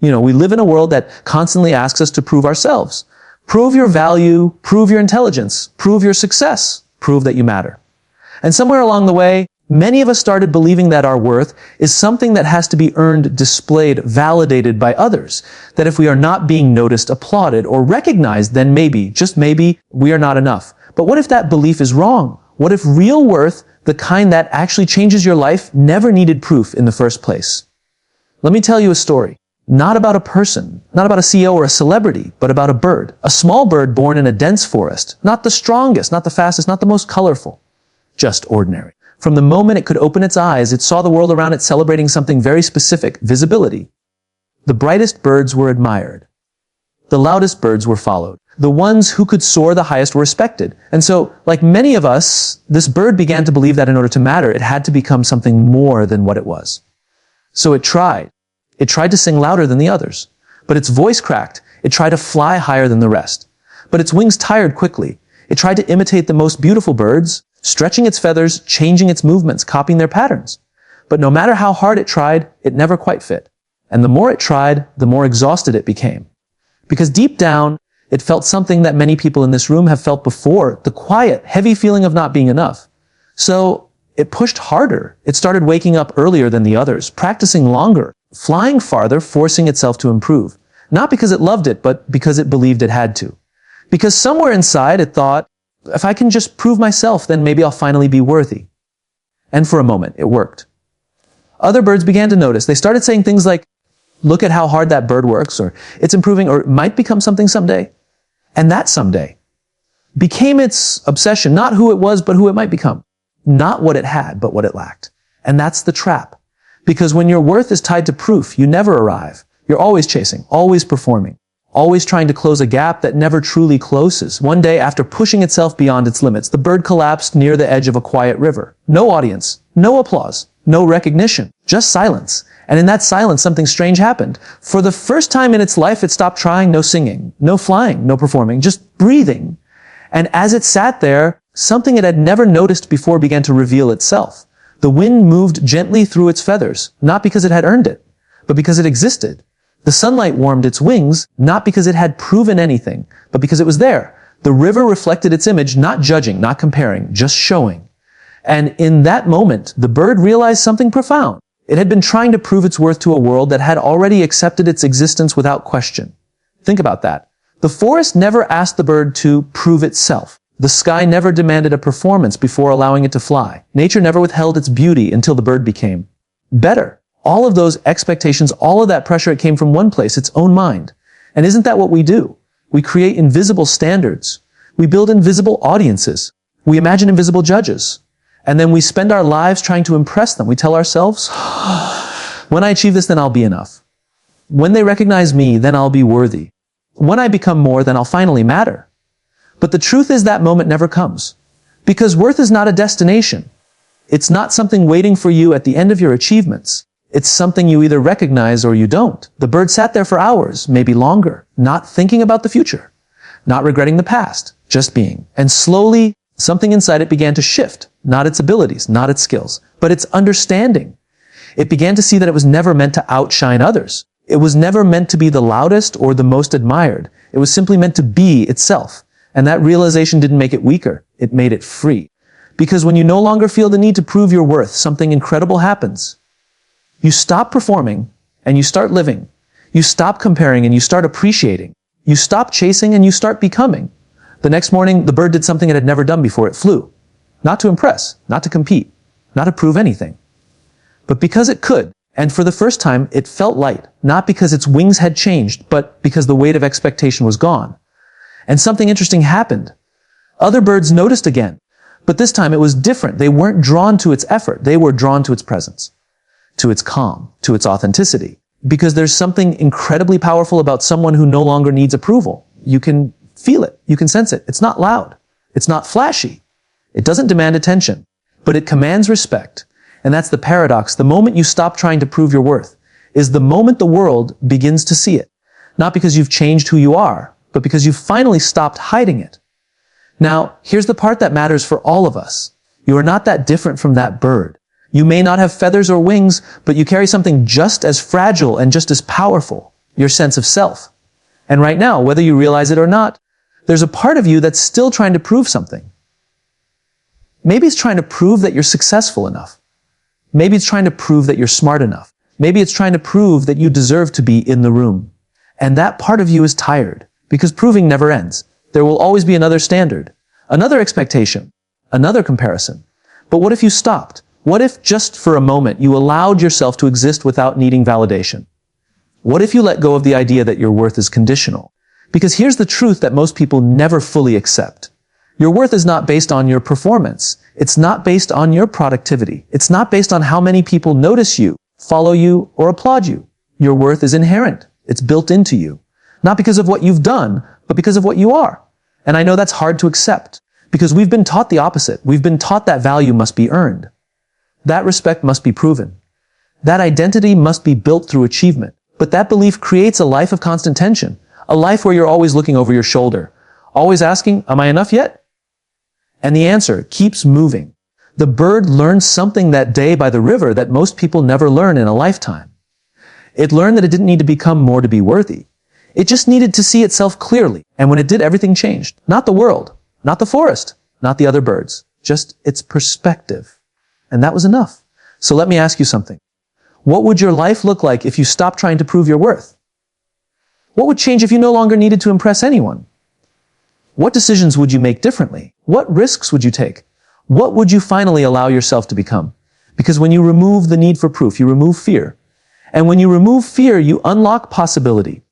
We live in a world that constantly asks us to prove ourselves. Prove your value, prove your intelligence, prove your success, prove that you matter. And somewhere along the way, many of us started believing that our worth is something that has to be earned, displayed, validated by others. That if we are not being noticed, applauded, or recognized, then maybe, just maybe, we are not enough. But what if that belief is wrong? What if real worth, the kind that actually changes your life, never needed proof in the first place? Let me tell you a story. Not about a person, not about a CEO or a celebrity, but about a bird. A small bird born in a dense forest. Not the strongest, not the fastest, not the most colorful. Just ordinary. From the moment it could open its eyes, it saw the world around it celebrating something very specific, visibility. The brightest birds were admired. The loudest birds were followed. The ones who could soar the highest were respected. And so, like many of us, this bird began to believe that in order to matter, it had to become something more than what it was. So it tried. It tried to sing louder than the others. But its voice cracked. It tried to fly higher than the rest. But its wings tired quickly. It tried to imitate the most beautiful birds, stretching its feathers, changing its movements, copying their patterns. But no matter how hard it tried, it never quite fit. And the more it tried, the more exhausted it became. Because deep down, it felt something that many people in this room have felt before, the quiet, heavy feeling of not being enough. So it pushed harder. It started waking up earlier than the others, practicing longer, flying farther, forcing itself to improve. Not because it loved it, but because it believed it had to. Because somewhere inside it thought, if I can just prove myself, then maybe I'll finally be worthy. And for a moment, it worked. Other birds began to notice. They started saying things like, look at how hard that bird works, or it's improving, or it might become something someday. And that someday became its obsession, not who it was, but who it might become. Not what it had, but what it lacked. And that's the trap. Because when your worth is tied to proof, you never arrive. You're always chasing, always performing, always trying to close a gap that never truly closes. One day, after pushing itself beyond its limits, the bird collapsed near the edge of a quiet river. No audience, no applause, no recognition, just silence. And in that silence, something strange happened. For the first time in its life, it stopped trying. No singing, no flying, no performing, just breathing. And as it sat there, something it had never noticed before began to reveal itself. The wind moved gently through its feathers, not because it had earned it, but because it existed. The sunlight warmed its wings, not because it had proven anything, but because it was there. The river reflected its image, not judging, not comparing, just showing. And in that moment, the bird realized something profound. It had been trying to prove its worth to a world that had already accepted its existence without question. Think about that. The forest never asked the bird to prove itself. The sky never demanded a performance before allowing it to fly. Nature never withheld its beauty until the bird became better. All of those expectations, all of that pressure, it came from one place, its own mind. And isn't that what we do? We create invisible standards. We build invisible audiences. We imagine invisible judges. And then we spend our lives trying to impress them. We tell ourselves, when I achieve this, then I'll be enough. When they recognize me, then I'll be worthy. When I become more, then I'll finally matter. But the truth is that moment never comes. Because worth is not a destination. It's not something waiting for you at the end of your achievements. It's something you either recognize or you don't. The bird sat there for hours, maybe longer, not thinking about the future, not regretting the past, just being. And slowly, something inside it began to shift. Not its abilities, not its skills, but its understanding. It began to see that it was never meant to outshine others. It was never meant to be the loudest or the most admired. It was simply meant to be itself. And that realization didn't make it weaker. It made it free. Because when you no longer feel the need to prove your worth, something incredible happens. You stop performing and you start living. You stop comparing and you start appreciating. You stop chasing and you start becoming. The next morning, the bird did something it had never done before. It flew. Not to impress, not to compete, not to prove anything. But because it could, and for the first time, it felt light. Not because its wings had changed, but because the weight of expectation was gone. And something interesting happened. Other birds noticed again. But this time it was different. They weren't drawn to its effort. They were drawn to its presence, to its calm, to its authenticity. Because there's something incredibly powerful about someone who no longer needs approval. You can feel it. You can sense it. It's not loud. It's not flashy. It doesn't demand attention, but it commands respect. And that's the paradox. The moment you stop trying to prove your worth is the moment the world begins to see it. Not because you've changed who you are, but because you've finally stopped hiding it. Now, here's the part that matters for all of us. You are not that different from that bird. You may not have feathers or wings, but you carry something just as fragile and just as powerful. your sense of self. And right now, whether you realize it or not, there's a part of you that's still trying to prove something. Maybe it's trying to prove that you're successful enough. Maybe it's trying to prove that you're smart enough. Maybe it's trying to prove that you deserve to be in the room. And that part of you is tired, because proving never ends. There will always be another standard, another expectation, another comparison. But what if you stopped? What if, just for a moment, you allowed yourself to exist without needing validation? What if you let go of the idea that your worth is conditional? Because here's the truth that most people never fully accept. Your worth is not based on your performance. It's not based on your productivity. It's not based on how many people notice you, follow you, or applaud you. Your worth is inherent. It's built into you. Not because of what you've done, but because of what you are. And I know that's hard to accept, because we've been taught the opposite. We've been taught that value must be earned. That respect must be proven. That identity must be built through achievement. But that belief creates a life of constant tension, a life where you're always looking over your shoulder, always asking, am I enough yet? And the answer keeps moving. The bird learned something that day by the river that most people never learn in a lifetime. It learned that it didn't need to become more to be worthy. It just needed to see itself clearly. And when it did, everything changed. Not the world, not the forest, not the other birds, just its perspective. And that was enough. So let me ask you something. What would your life look like if you stopped trying to prove your worth? What would change if you no longer needed to impress anyone? What decisions would you make differently? What risks would you take? What would you finally allow yourself to become? Because when you remove the need for proof, you remove fear. And when you remove fear, you unlock possibility.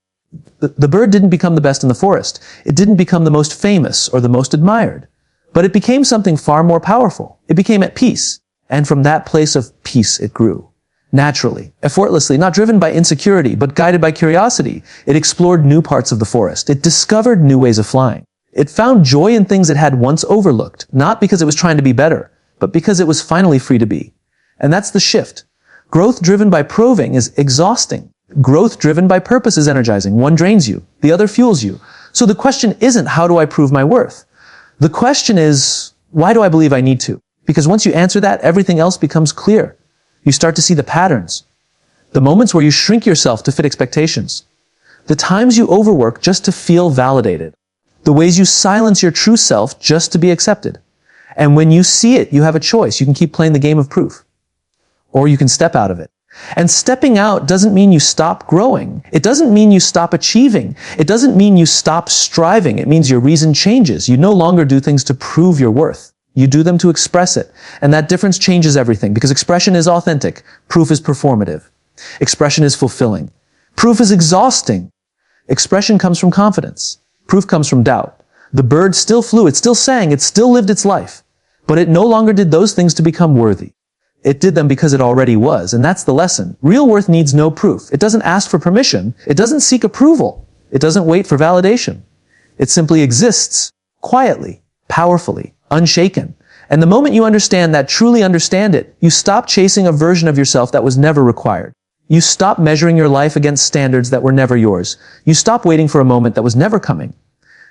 The bird didn't become the best in the forest. It didn't become the most famous or the most admired. But it became something far more powerful. It became at peace. And from that place of peace, it grew. Naturally, effortlessly, not driven by insecurity, but guided by curiosity. It explored new parts of the forest. It discovered new ways of flying. It found joy in things it had once overlooked, not because it was trying to be better, but because it was finally free to be. And that's the shift. Growth driven by proving is exhausting. Growth driven by purpose is energizing. One drains you, the other fuels you. So the question isn't, how do I prove my worth? The question is, why do I believe I need to? Because once you answer that, everything else becomes clear. You start to see the patterns, the moments where you shrink yourself to fit expectations, the times you overwork just to feel validated, the ways you silence your true self just to be accepted. And when you see it, you have a choice. You can keep playing the game of proof, or you can step out of it. And stepping out doesn't mean you stop growing. It doesn't mean you stop achieving. It doesn't mean you stop striving. It means your reason changes. You no longer do things to prove your worth. You do them to express it. And that difference changes everything, because expression is authentic. Proof is performative. Expression is fulfilling. Proof is exhausting. Expression comes from confidence. Proof comes from doubt. The bird still flew. It still sang. It still lived its life. But it no longer did those things to become worthy. It did them because it already was. And that's the lesson. Real worth needs no proof. It doesn't ask for permission. It doesn't seek approval. It doesn't wait for validation. It simply exists quietly, powerfully, unshaken. And the moment you understand that, truly understand it, you stop chasing a version of yourself that was never required. You stop measuring your life against standards that were never yours. You stop waiting for a moment that was never coming.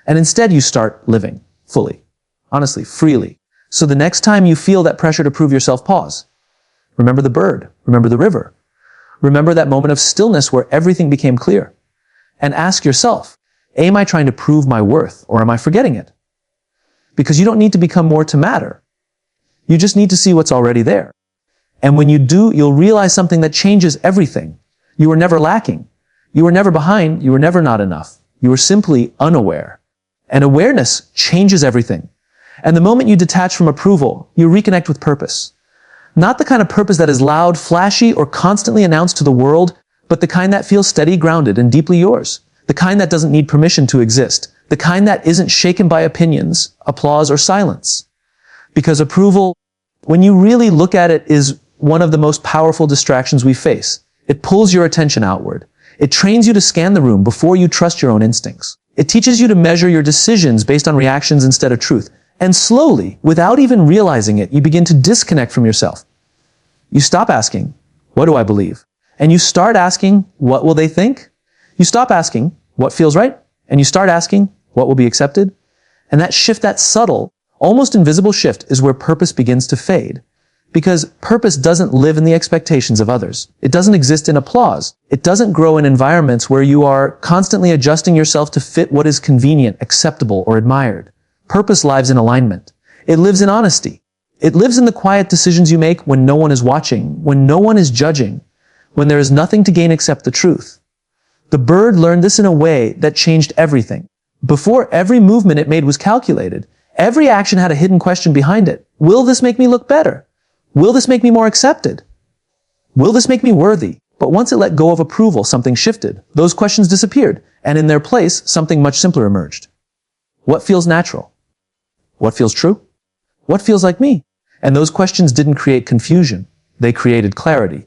And instead you start living fully, honestly, freely. So the next time you feel that pressure to prove yourself, pause. Remember the bird. Remember the river. Remember that moment of stillness where everything became clear. And ask yourself, am I trying to prove my worth, or am I forgetting it? Because you don't need to become more to matter. You just need to see what's already there. And when you do, you'll realize something that changes everything. You were never lacking. You were never behind. You were never not enough. You were simply unaware. And awareness changes everything. And the moment you detach from approval, you reconnect with purpose. Not the kind of purpose that is loud, flashy, or constantly announced to the world, but the kind that feels steady, grounded, and deeply yours. The kind that doesn't need permission to exist. The kind that isn't shaken by opinions, applause, or silence. Because approval, when you really look at it, is one of the most powerful distractions we face. It pulls your attention outward. It trains you to scan the room before you trust your own instincts. It teaches you to measure your decisions based on reactions instead of truth. And slowly, without even realizing it, you begin to disconnect from yourself. You stop asking, what do I believe? And you start asking, what will they think? You stop asking, what feels right? And you start asking, what will be accepted? And that shift, that subtle, almost invisible shift, is where purpose begins to fade. Because purpose doesn't live in the expectations of others. It doesn't exist in applause. It doesn't grow in environments where you are constantly adjusting yourself to fit what is convenient, acceptable, or admired. Purpose lives in alignment. It lives in honesty. It lives in the quiet decisions you make when no one is watching, when no one is judging, when there is nothing to gain except the truth. The bird learned this in a way that changed everything. Before every movement it made was calculated, every action had a hidden question behind it. Will this make me look better? Will this make me more accepted? Will this make me worthy? But once it let go of approval, something shifted. Those questions disappeared, and in their place, something much simpler emerged. What feels natural? What feels true? What feels like me? And those questions didn't create confusion. They created clarity.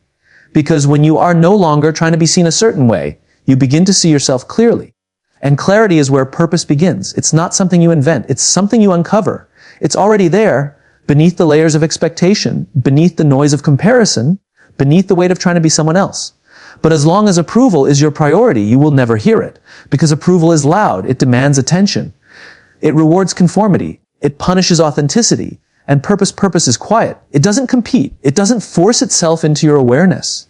Because when you are no longer trying to be seen a certain way, you begin to see yourself clearly. And clarity is where purpose begins. It's not something you invent. It's something you uncover. It's already there, beneath the layers of expectation, beneath the noise of comparison, beneath the weight of trying to be someone else. But as long as approval is your priority, you will never hear it. Because approval is loud. It demands attention. It rewards conformity. It punishes authenticity. And purpose is quiet. It doesn't compete. It doesn't force itself into your awareness.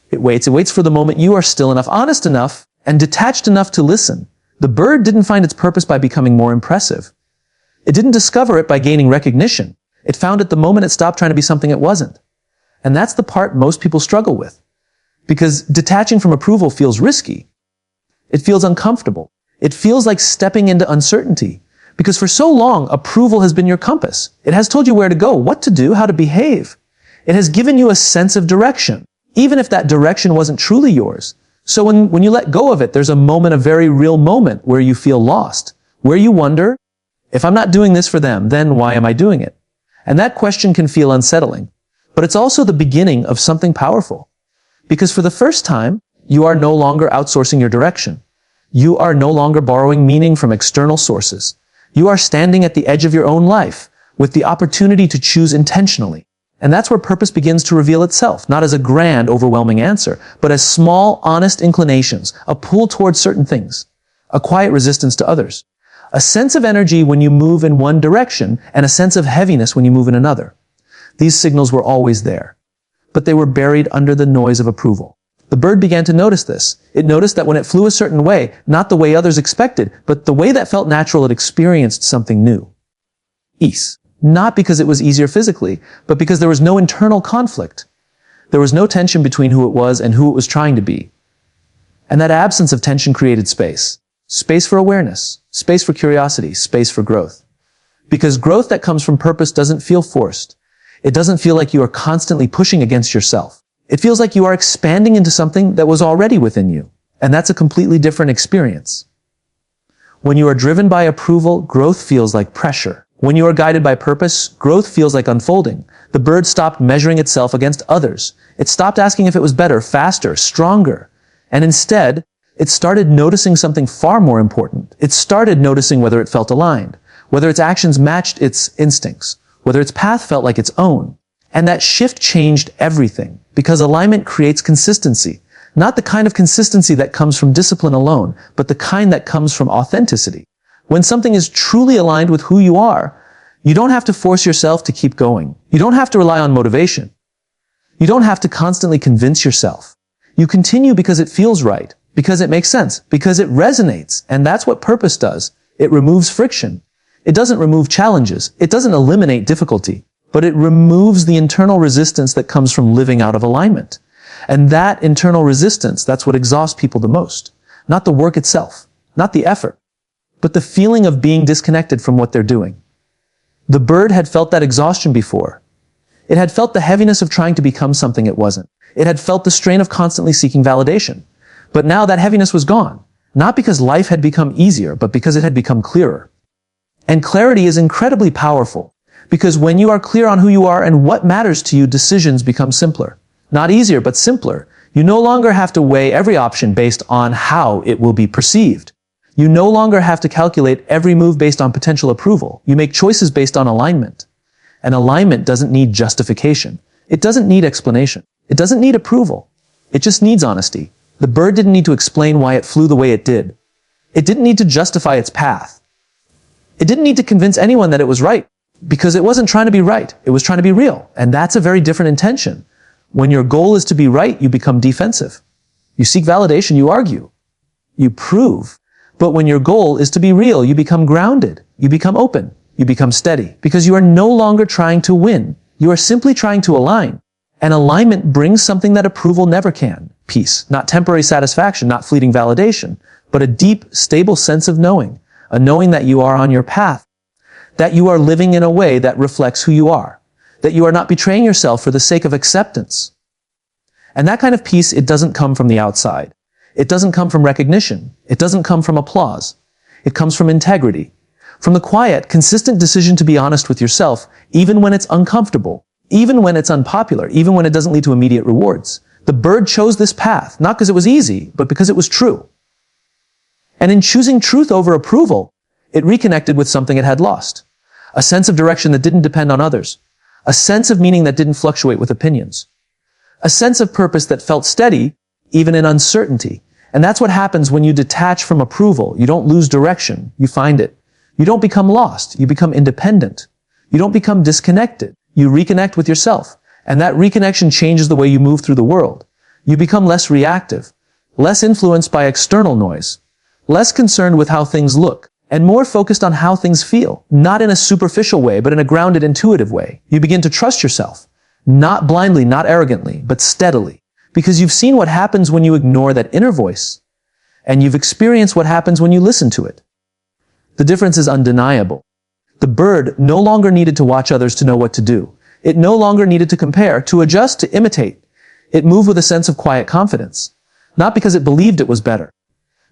It waits. It waits for the moment you are still enough, honest enough, and detached enough to listen. The bird didn't find its purpose by becoming more impressive. It didn't discover it by gaining recognition. It found it the moment it stopped trying to be something it wasn't. And that's the part most people struggle with. Because detaching from approval feels risky. It feels uncomfortable. It feels like stepping into uncertainty. Because for so long, approval has been your compass. It has told you where to go, what to do, how to behave. It has given you a sense of direction, even if that direction wasn't truly yours. So when you let go of it, there's a moment, a very real moment, where you feel lost, where you wonder, if I'm not doing this for them, then why am I doing it? And that question can feel unsettling. But it's also the beginning of something powerful. Because for the first time, you are no longer outsourcing your direction. You are no longer borrowing meaning from external sources. You are standing at the edge of your own life, with the opportunity to choose intentionally. And that's where purpose begins to reveal itself, not as a grand, overwhelming answer, but as small, honest inclinations, a pull towards certain things, a quiet resistance to others. A sense of energy when you move in one direction, and a sense of heaviness when you move in another. These signals were always there, but they were buried under the noise of approval. The bird began to notice this. It noticed that when it flew a certain way, not the way others expected, but the way that felt natural, it experienced something new. Ease. Not because it was easier physically, but because there was no internal conflict. There was no tension between who it was and who it was trying to be. And that absence of tension created space. Space for awareness, space for curiosity, space for growth. Because growth that comes from purpose doesn't feel forced. It doesn't feel like you are constantly pushing against yourself. It feels like you are expanding into something that was already within you. And that's a completely different experience. When you are driven by approval, growth feels like pressure. When you are guided by purpose, growth feels like unfolding. The bird stopped measuring itself against others. It stopped asking if it was better, faster, stronger. And instead, it started noticing something far more important. It started noticing whether it felt aligned, whether its actions matched its instincts, whether its path felt like its own. And that shift changed everything, because alignment creates consistency. Not the kind of consistency that comes from discipline alone, but the kind that comes from authenticity. When something is truly aligned with who you are, you don't have to force yourself to keep going. You don't have to rely on motivation. You don't have to constantly convince yourself. You continue because it feels right, because it makes sense, because it resonates. And that's what purpose does. It removes friction. It doesn't remove challenges. It doesn't eliminate difficulty, but it removes the internal resistance that comes from living out of alignment. And that internal resistance, that's what exhausts people the most. Not the work itself, not the effort, but the feeling of being disconnected from what they're doing. The bird had felt that exhaustion before. It had felt the heaviness of trying to become something it wasn't. It had felt the strain of constantly seeking validation. But now that heaviness was gone, not because life had become easier, but because it had become clearer. And clarity is incredibly powerful, because when you are clear on who you are and what matters to you, decisions become simpler. Not easier, but simpler. You no longer have to weigh every option based on how it will be perceived. You no longer have to calculate every move based on potential approval. You make choices based on alignment. And alignment doesn't need justification. It doesn't need explanation. It doesn't need approval. It just needs honesty. The bird didn't need to explain why it flew the way it did. It didn't need to justify its path. It didn't need to convince anyone that it was right. because it wasn't trying to be right. It was trying to be real. And that's a very different intention. When your goal is to be right, you become defensive. You seek validation, you argue. You prove. But when your goal is to be real, you become grounded. You become open. You become steady. Because you are no longer trying to win. You are simply trying to align. And alignment brings something that approval never can. Peace. Not temporary satisfaction, not fleeting validation, but a deep, stable sense of knowing. A knowing that you are on your path. That you are living in a way that reflects who you are. That you are not betraying yourself for the sake of acceptance. And that kind of peace, it doesn't come from the outside. It doesn't come from recognition. It doesn't come from applause. It comes from integrity. From the quiet, consistent decision to be honest with yourself, even when it's uncomfortable, even when it's unpopular, even when it doesn't lead to immediate rewards. The bird chose this path, not because it was easy, but because it was true. And in choosing truth over approval, it reconnected with something it had lost. A sense of direction that didn't depend on others. A sense of meaning that didn't fluctuate with opinions. A sense of purpose that felt steady, even in uncertainty. And that's what happens when you detach from approval. You don't lose direction, you find it. You don't become lost, you become independent. You don't become disconnected, you reconnect with yourself. And that reconnection changes the way you move through the world. You become less reactive, less influenced by external noise, less concerned with how things look, and more focused on how things feel. Not in a superficial way, but in a grounded, intuitive way. You begin to trust yourself. Not blindly, not arrogantly, but steadily. Because you've seen what happens when you ignore that inner voice. And you've experienced what happens when you listen to it. The difference is undeniable. The bird no longer needed to watch others to know what to do. It no longer needed to compare, to adjust, to imitate. It moved with a sense of quiet confidence. Not because it believed it was better,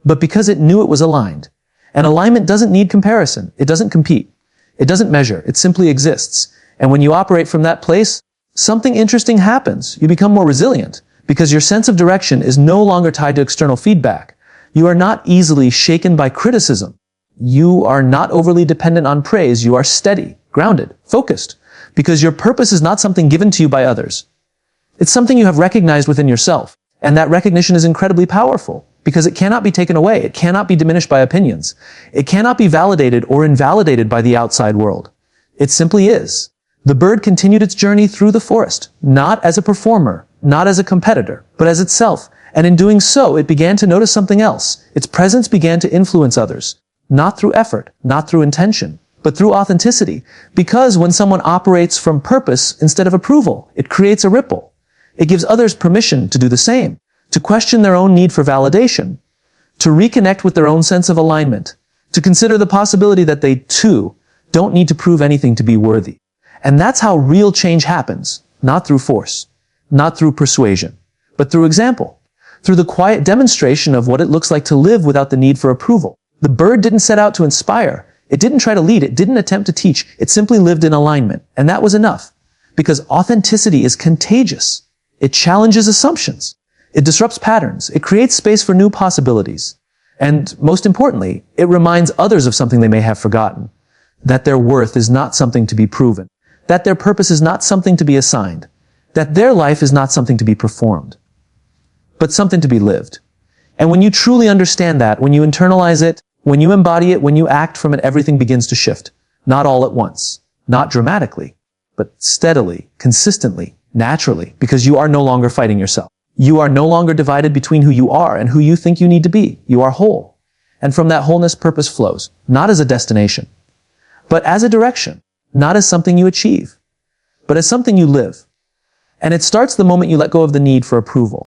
but because it knew it was aligned. And alignment doesn't need comparison. It doesn't compete. It doesn't measure. It simply exists. And when you operate from that place, something interesting happens. You become more resilient because your sense of direction is no longer tied to external feedback. You are not easily shaken by criticism. You are not overly dependent on praise. You are steady, grounded, focused, because your purpose is not something given to you by others. It's something you have recognized within yourself. And that recognition is incredibly powerful because it cannot be taken away. It cannot be diminished by opinions. It cannot be validated or invalidated by the outside world. It simply is. The bird continued its journey through the forest, not as a performer, not as a competitor, but as itself. And in doing so, it began to notice something else. Its presence began to influence others, not through effort, not through intention, but through authenticity. Because when someone operates from purpose instead of approval, it creates a ripple. It gives others permission to do the same, to question their own need for validation, to reconnect with their own sense of alignment, to consider the possibility that they, too, don't need to prove anything to be worthy. And that's how real change happens, not through force, not through persuasion, but through example, through the quiet demonstration of what it looks like to live without the need for approval. The bird didn't set out to inspire. It didn't try to lead. It didn't attempt to teach. It simply lived in alignment. And that was enough. Because authenticity is contagious. It challenges assumptions. It disrupts patterns. It creates space for new possibilities. And most importantly, it reminds others of something they may have forgotten. That their worth is not something to be proven. That their purpose is not something to be assigned. That their life is not something to be performed, but something to be lived. And when you truly understand that, when you internalize it, when you embody it, when you act from it, everything begins to shift. Not all at once, not dramatically, but steadily, consistently, naturally, because you are no longer fighting yourself. You are no longer divided between who you are and who you think you need to be. You are whole. And from that wholeness, purpose flows, not as a destination, but as a direction, not as something you achieve, but as something you live. And it starts the moment you let go of the need for approval.